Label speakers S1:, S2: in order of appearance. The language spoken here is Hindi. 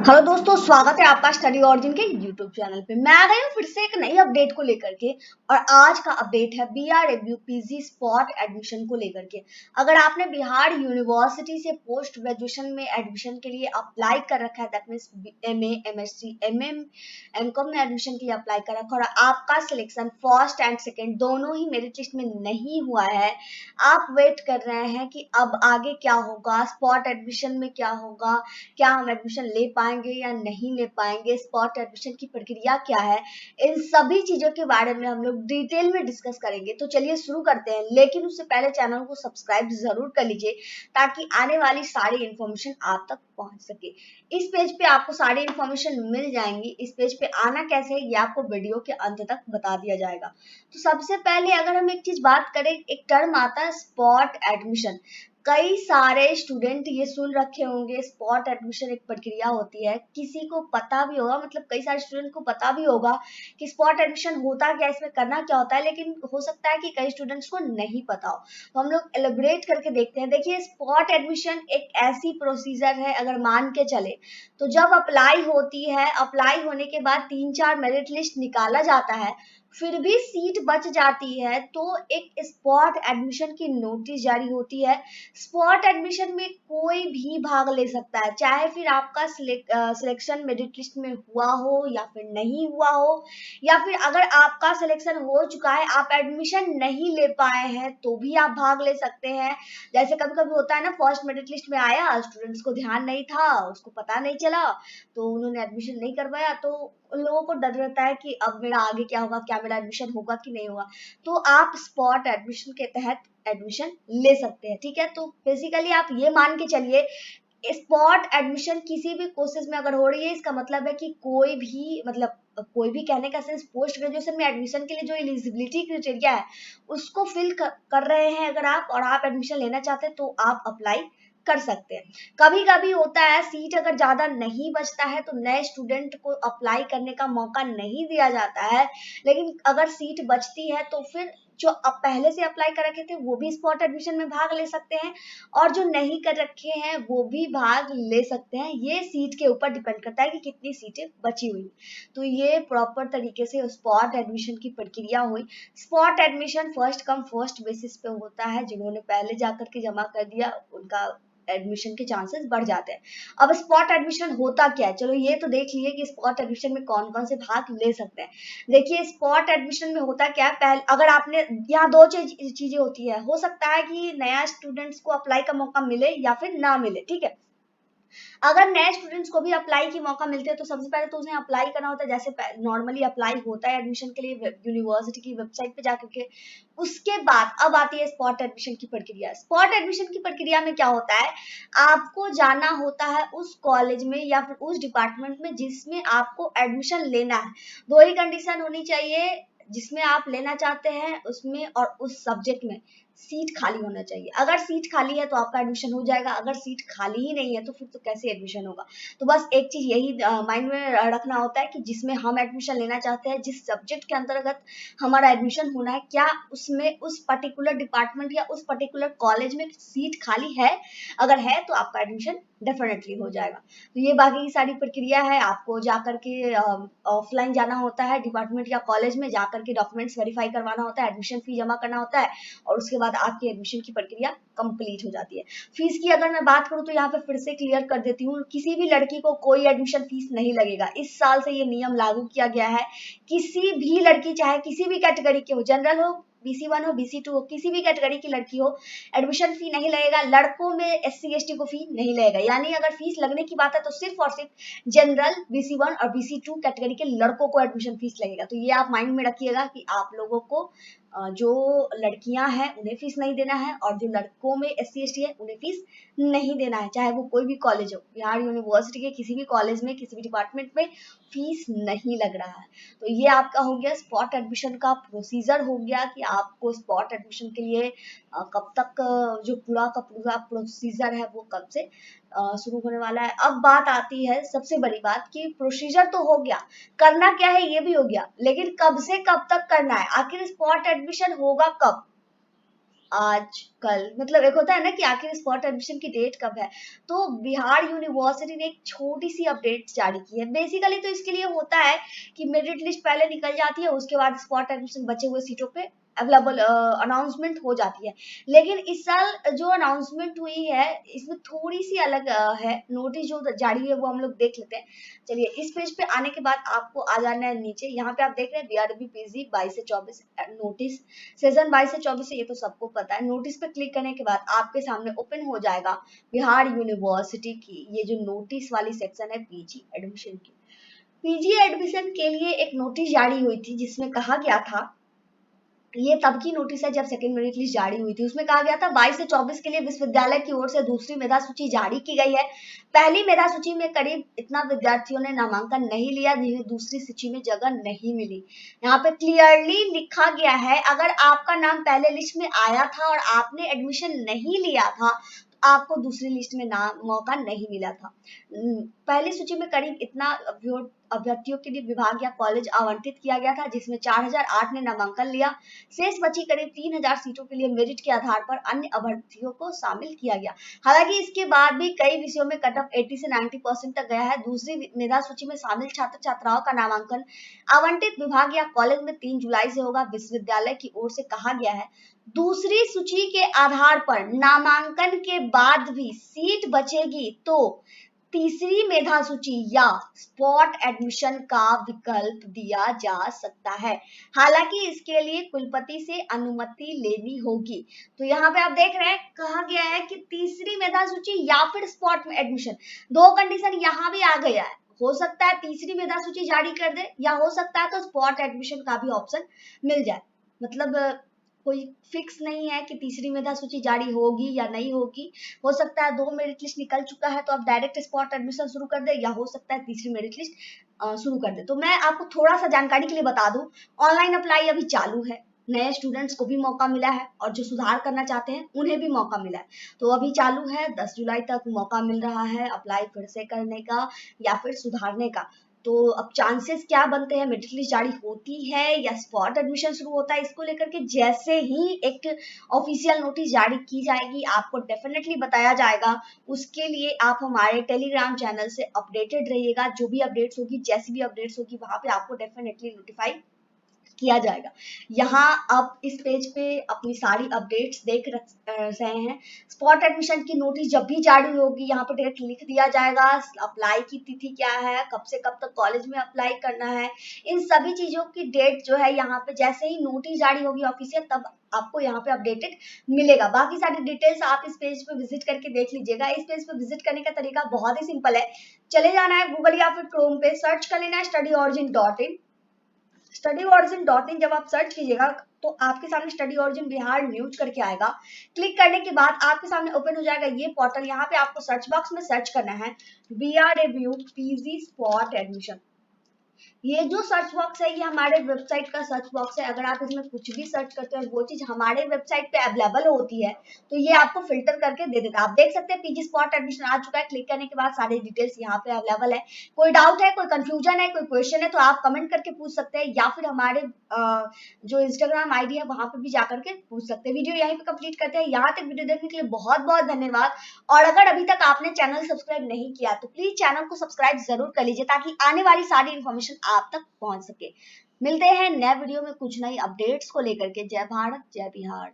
S1: हेलो दोस्तों, स्वागत है आपका स्टडी ऑरिजिन के यूट्यूब चैनल पे। मैं आ गई हूँ फिर से एक नई अपडेट को लेकर के। और आज का अपडेट है बीआरडब्ल्यू पीजी स्पॉट एडमिशन को लेकर के। अगर आपने बिहार यूनिवर्सिटी से पोस्ट ग्रेजुएशन में एडमिशन के लिए अप्लाई कर रखा है, that means MA, MSc, MM, MCom में एडमिशन के लिए अप्लाई कर रखा है और आपका सिलेक्शन फर्स्ट एंड सेकेंड दोनों ही मेरिट लिस्ट में नहीं हुआ है, आप वेट कर रहे हैं कि अब आगे क्या होगा, स्पॉट एडमिशन में क्या होगा, क्या हम एडमिशन ले पाएंगे या नहीं ले पाएंगे, स्पॉट एडमिशन की प्रक्रिया क्या है, इन सभी चीजों के बारे में हम लोग डिटेल में डिस्कस करेंगे। तो चलिए शुरू करते हैं, लेकिन उससे पहले चैनल को सब्सक्राइब जरूर कर लीजिए ताकि आने वाली सारी इंफॉर्मेशन आप तक पहुंच सके। इस पेज पे आपको सारी इंफॉर्मेशन मिल जाएंगी। इस पेज पे आना कैसे है ये आपको वीडियो के अंत तक बता दिया जाएगा। तो सबसे पहले अगर हम एक चीज बात करें, एक टर्म आता है स्पॉट एडमिशन। कई सारे स्टूडेंट ये सुन रखे होंगे, स्पॉट एडमिशन एक प्रक्रिया होती है। किसी को पता भी होगा, मतलब कई सारे स्टूडेंट को पता भी होगा कि स्पॉट एडमिशन होता क्या है, इसमें करना क्या होता है, लेकिन हो सकता है कि कई स्टूडेंट्स को नहीं पता हो। तो हम लोग एलिब्रेट करके देखते हैं। देखिए, स्पॉट एडमिशन एक ऐसी प्रोसीजर है, अगर मान के चले तो जब अप्लाई होती है, अप्लाई होने के बाद 3-4 मेरिट लिस्ट निकाला जाता है, फिर भी सीट बच जाती है तो एक स्पॉट एडमिशन की नोटिस जारी होती है। स्पॉट एडमिशन में कोई भी भाग ले सकता है, चाहे फिर आपका सिलेक्शन मेरिट लिस्ट में हुआ हो या फिर नहीं हुआ हो, या फिर अगर आपका सिलेक्शन हो चुका है, आप एडमिशन नहीं ले पाए हैं तो भी आप भाग ले सकते हैं। जैसे कभी कभी होता है ना, फर्स्ट मेरिट लिस्ट में आया, स्टूडेंट्स को ध्यान नहीं था, उसको पता नहीं चला तो उन्होंने एडमिशन नहीं करवाया, तो उन लोगों को डर रहता है कि अब मेरा आगे क्या होगा, क्या मेरा एडमिशन होगा कि नहीं होगा। तो आप स्पॉट एडमिशन के तहत एडमिशन ले सकते हैं, ठीक है। तो बेसिकली आप ये मान के चलिए, स्पॉट एडमिशन किसी भी कोर्सेज में अगर हो रही है, इसका मतलब है कि कोई भी, मतलब कोई भी कहने का सेंस, पोस्ट ग्रेजुएशन में एडमिशन के लिए जो एलिजिबिलिटी क्राइटेरिया है उसको फिल कर रहे हैं अगर आप, और आप एडमिशन लेना चाहते हैं तो आप अप्लाई कर सकते हैं। कभी कभी होता है सीट अगर ज्यादा नहीं बचता है तो नए स्टूडेंट को अप्लाई करने का मौका नहीं दिया जाता है, लेकिन अगर सीट बचती है तो फिर जो अब पहले से अप्लाई कर रखे थे वो भी स्पॉट एडमिशन में भाग ले सकते हैं, और जो नहीं कर रखे हैं वो भी भाग ले सकते हैं। ये सीट के ऊपर डिपेंड करता है कि कितनी सीटें बची हुई। तो ये प्रॉपर तरीके से स्पॉट एडमिशन की प्रक्रिया हुई। Spot admission first come first basis पे होता है, जिन्होंने पहले जाकर के जमा कर दिया उनका एडमिशन के चांसेस बढ़ जाते हैं। अब स्पॉट एडमिशन होता क्या है, चलो ये तो देख लिए कि स्पॉट एडमिशन में कौन कौन से भाग ले सकते हैं। देखिए, स्पॉट एडमिशन में होता क्या है, पहले अगर आपने, यहाँ दो चीजें होती है, हो सकता है कि नया स्टूडेंट्स को अप्लाई का मौका मिले या फिर ना मिले, ठीक है। अगर नए स्टूडेंट्स को भी अप्लाई की मौका मिलते हैं तो सबसे पहले तो उन्हें अप्लाई करना होता है, जैसे नॉर्मली अप्लाई होता है एडमिशन के लिए यूनिवर्सिटी की वेबसाइट पे जाकर के। उसके बाद अब आती है स्पॉट एडमिशन की प्रक्रिया। स्पॉट एडमिशन की प्रक्रिया में क्या होता है, आपको जाना होता है उस कॉलेज में या फिर उस डिपार्टमेंट में जिसमें आपको एडमिशन लेना है। दो ही कंडीशन होनी चाहिए, जिसमें आप लेना चाहते हैं उसमें और उस सब्जेक्ट में सीट खाली होना चाहिए। अगर सीट खाली है तो आपका एडमिशन हो जाएगा, अगर सीट खाली ही नहीं है तो फिर तो कैसे एडमिशन होगा। तो बस एक चीज यही माइंड में रखना होता है कि जिसमें हम एडमिशन लेना चाहते हैं, जिस सब्जेक्ट के अंतर्गत हमारा एडमिशन होना है, क्या उसमें उस पर्टिकुलर डिपार्टमेंट या उस पर्टिकुलर कॉलेज में सीट खाली है। अगर है तो आपका एडमिशन डेफिनेटली हो जाएगा। तो ये बाकी की सारी प्रक्रिया है, आपको जाकर के ऑफलाइन जाना होता है डिपार्टमेंट या कॉलेज में, जाकर के डॉक्यूमेंट्स वेरीफाई करवाना होता है, एडमिशन फी जमा करना होता है, और उसके बाद आपकी एडमिशन की प्रक्रिया कंप्लीट हो जाती है। फीस की अगर मैं बात करूं तो यहाँ पे फिर से क्लियर कर देती हूँ, किसी भी लड़की को कोई एडमिशन फीस नहीं लगेगा। इस साल से ये नियम लागू किया गया है, किसी भी लड़की, चाहे किसी भी कैटेगरी के हो, जनरल हो, BC1 हो, BC2 हो, किसी भी कैटेगरी की लड़की हो, एडमिशन फी नहीं लगेगा। लड़कों में SC ST को फी नहीं लगेगा, यानी अगर फीस लगने की बात है तो सिर्फ और सिर्फ जनरल, BC1 और BC2 कैटेगरी के लड़कों को एडमिशन फीस लगेगा। तो ये आप माइंड में रखिएगा कि आप लोगों को जो लड़कियां हैं उन्हें फीस नहीं देना है, और जो लड़कों में SC ST है उन्हें फीस नहीं देना है, चाहे वो कोई भी कॉलेज हो। बिहार यूनिवर्सिटी के किसी भी कॉलेज में, किसी भी डिपार्टमेंट में फीस नहीं लग रहा है। तो ये आपका हो गया स्पॉट एडमिशन का प्रोसीजर, हो गया कि आपको स्पॉट एडमिशन के लिए कब तक जो पूरा का पूरा प्रोसीजर है वो कब से शुरू होने वाला है। अब बात आती है सबसे बड़ी बात कि प्रोसीजर तो हो गया, करना क्या है ये भी हो गया, लेकिन कब से कब तक करना है, आखिर स्पॉट एडमिशन होगा कब। आज कल, मतलब एक होता है ना कि आखिर स्पॉट एडमिशन की डेट कब है। तो बिहार यूनिवर्सिटी ने एक छोटी सी अपडेट जारी की है। बेसिकली तो इसके लिए होता है कि मेरिट लिस्ट पहले निकल जाती है, उसके बाद स्पॉट एडमिशन बचे हुए सीटों पे अवेलेबल अनाउंसमेंट हो जाती है। लेकिन इस साल जो अनाउंसमेंट हुई है इसमें थोड़ी सी अलग है। नोटिस जो जारी हुई है वो हम लोग देख लेते हैं। चलिए, इस पेज पे आने के बाद आपको आ जाना है नीचे। यहाँ पे आप देख रहे हैं बीआरबी पीजी 22 से 24 नोटिस, सेशन 22 से 24 है, ये तो सबको पता है। नोटिस पे क्लिक करने के बाद आपके सामने ओपन हो जाएगा बिहार यूनिवर्सिटी की ये जो नोटिस वाली सेक्शन है पीजी एडमिशन की। पीजी एडमिशन के लिए एक नोटिस जारी हुई थी जिसमें कहा गया था, ये तब की नोटिस है जब सेकंड मेरिट लिस्ट जारी हुई थी। उसमें कहा गया था 22 से 24 के लिए विश्वविद्यालय की ओर से दूसरी मेधा सूची जारी की गई है। पहली मेधा सूची में करीब इतना विद्यार्थियों ने नामांकन नहीं लिया जिन्हें दूसरी सूची में जगह नहीं मिली। यहाँ पे क्लियरली लिखा गया है, अगर आपका नाम पहले लिस्ट में आया था और आपने एडमिशन नहीं लिया था तो आपको दूसरी लिस्ट में नाम मौका नहीं मिला था। पहली सूची में करीब इतना अभ्यर्थियों के लिए विभाग या कॉलेज आवंटित किया गया था जिसमें 4008 ने नामांकन लिया। शेष बची करीब 3000 सीटों के लिए मेरिट के आधार पर अन्य अभ्यर्थियों को शामिल किया गया। हालांकि इसके बाद भी कई विषयों में कट ऑफ 80 से 90% तक गया है। दूसरी मेधा सूची में शामिल छात्र छात्राओं का नामांकन आवंटित विभाग या कॉलेज में 3 जुलाई से होगा। विश्वविद्यालय की ओर से कहा गया है, दूसरी सूची के आधार पर नामांकन के बाद भी सीट बचेगी तो तीसरी मेधा सूची या स्पॉट एडमिशन का विकल्प दिया जा सकता है। हालांकि इसके लिए कुलपति से अनुमति लेनी होगी। तो यहाँ पे आप देख रहे हैं कहा गया है कि तीसरी मेधा सूची या फिर स्पॉट एडमिशन, दो कंडीशन यहाँ भी आ गया है। हो सकता है तीसरी मेधा सूची जारी कर दे या हो सकता है तो स्पॉट एडमिशन का भी ऑप्शन मिल जाए। मतलब कोई फिक्स नहीं है कि तीसरी मेधा सूची जारी होगी या नहीं होगी। हो सकता है दो मेरिट लिस्ट निकल चुका है तो आप डायरेक्ट स्पॉट एडमिशन शुरू कर दे, या हो सकता है तीसरी मेरिट लिस्ट शुरू कर दे। तो मैं आपको थोड़ा सा जानकारी के लिए बता दूं, ऑनलाइन अप्लाई अभी चालू है, नए स्टूडेंट्स को भी मौका मिला है और जो सुधार करना चाहते हैं उन्हें भी मौका मिला है। तो अभी चालू है, 10 जुलाई तक मौका मिल रहा है अप्लाई फिर से करने का या फिर सुधारने का। तो अब चांसेस क्या बनते हैं, मेरिट लिस्ट जारी होती है या स्पॉट एडमिशन शुरू होता है, इसको लेकर के जैसे ही एक ऑफिशियल नोटिस जारी की जाएगी आपको डेफिनेटली बताया जाएगा। उसके लिए आप हमारे टेलीग्राम चैनल से अपडेटेड रहिएगा। जो भी अपडेट्स होगी, जैसी भी अपडेट्स होगी, वहां पे आपको डेफिनेटली नोटिफाई किया जाएगा। यहाँ आप इस पेज पे अपनी सारी अपडेट्स देख रहे हैं। स्पॉट एडमिशन की नोटिस जब भी जारी होगी यहाँ पे डेट लिख दिया जाएगा, अप्लाई की तिथि क्या है, कब से कब तक कॉलेज में अप्लाई करना है, इन सभी चीजों की डेट जो है यहाँ पे जैसे ही नोटिस जारी होगी ऑफिशियल तब आपको यहाँ पे अपडेटेड मिलेगा। बाकी सारी डिटेल्स आप इस पेज पे विजिट करके देख लीजिएगा। इस पेज पे विजिट करने का तरीका बहुत ही सिंपल है। चले जाना है गूगल या फिर क्रोम पे, सर्च कर लेना है studyOrigin.in। studyOrigin.in जब आप सर्च कीजिएगा तो आपके सामने स्टडी ऑरिजिन बिहार न्यूज करके आएगा। क्लिक करने के बाद आपके सामने ओपन हो जाएगा ये पोर्टल। यहाँ पे आपको सर्च बॉक्स में सर्च करना है BRABU पीजी स्पॉट एडमिशन। ये जो सर्च बॉक्स है ये हमारे वेबसाइट का सर्च बॉक्स है। अगर आप इसमें कुछ भी सर्च करते हो वो चीज हमारे वेबसाइट पे अवेलेबल होती है तो ये आपको फिल्टर करके दे देगा। आप देख सकते हैं पीजी स्पॉट एडमिशन आ चुका है। क्लिक करने के बाद सारी डिटेल्स यहाँ पे अवेलेबल है। कोई डाउट है, कोई कंफ्यूजन है, कोई क्वेश्चन है तो आप कमेंट करके पूछ सकते हैं या फिर हमारे जो इंस्टाग्राम आईडी है वहां पर भी जाकर के पूछ सकते हैं। वीडियो यहीं पे कंप्लीट करते हैं। यहाँ तक वीडियो देखने के लिए बहुत बहुत धन्यवाद। और अगर अभी तक आपने चैनल सब्सक्राइब नहीं किया तो प्लीज चैनल को सब्सक्राइब जरूर कर लीजिए ताकि आने वाली सारी इन्फॉर्मेशन आप तक पहुंच सके। मिलते हैं नए वीडियो में कुछ नई अपडेट्स को लेकर के। जय भारत, जय बिहार।